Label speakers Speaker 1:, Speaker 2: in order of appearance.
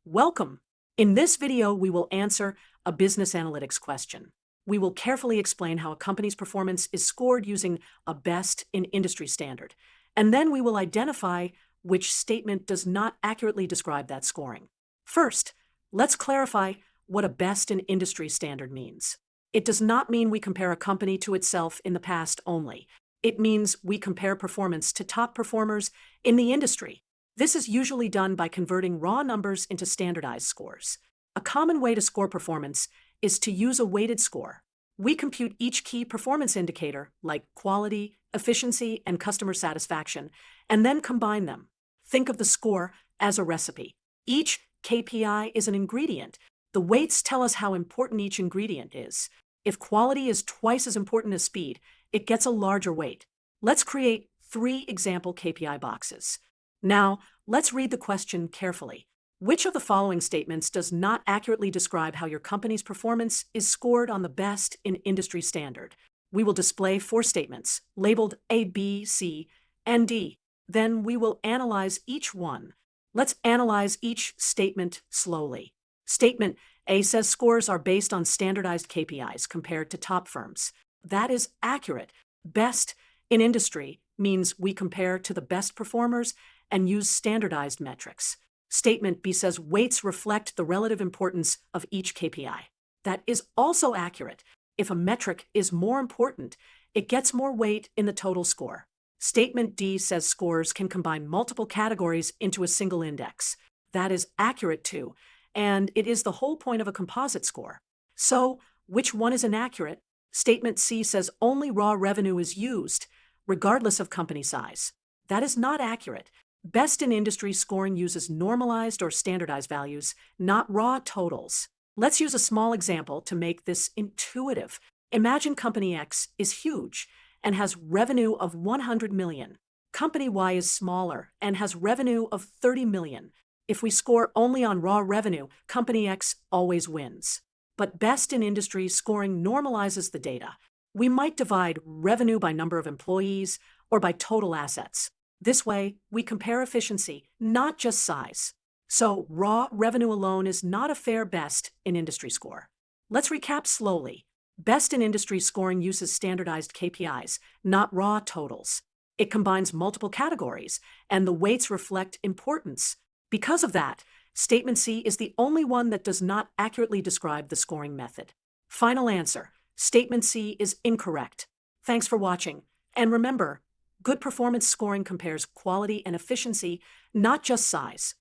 Speaker 1: Welcome! In this video, we will answer a business analytics question. We will carefully explain how a company's performance is scored using a best in industry standard. And then we will identify which statement does not accurately describe that scoring. First, let's clarify what a best in industry standard means. It does not mean we compare a company to itself in the past only. It means we compare performance to top performers in the industry. This is usually done by converting raw numbers into standardized scores. A common way to score performance is to use a weighted score. We compute each key performance indicator, like quality, efficiency, and customer satisfaction, and then combine them. Think of the score as a recipe. Each KPI is an ingredient. The weights tell us how important each ingredient is. If quality is twice as important as speed, it gets a larger weight. Let's create 3 example KPI boxes. Now, let's read the question carefully. Which of the following statements does not accurately describe how your company's performance is scored on the best in industry standard? We will display 4 statements, labeled A, B, C, and D. Then we will analyze each one. Let's analyze each statement slowly. Statement A says scores are based on standardized KPIs compared to top firms. That is accurate. Best in industry means we compare to the best performers and use standardized metrics. Statement B says weights reflect the relative importance of each KPI. That is also accurate. If a metric is more important, it gets more weight in the total score. Statement D says scores can combine multiple categories into a single index. That is accurate too, and it is the whole point of a composite score. So, which one is inaccurate? Statement C says only raw revenue is used, regardless of company size. That is not accurate. Best in industry scoring uses normalized or standardized values, not raw totals. Let's use a small example to make this intuitive. Imagine company X is huge and has revenue of 100 million. Company Y is smaller and has revenue of 30 million. If we score only on raw revenue, company X always wins. But best in industry scoring normalizes the data. We might divide revenue by number of employees or by total assets. This way, we compare efficiency, not just size. So, raw revenue alone is not a fair best in industry score. Let's recap slowly. Best in industry scoring uses standardized KPIs, not raw totals. It combines multiple categories, and the weights reflect importance. Because of that, Statement C is the only one that does not accurately describe the scoring method. Final answer: Statement C is incorrect. Thanks for watching, and remember, good performance scoring compares quality and efficiency, not just size.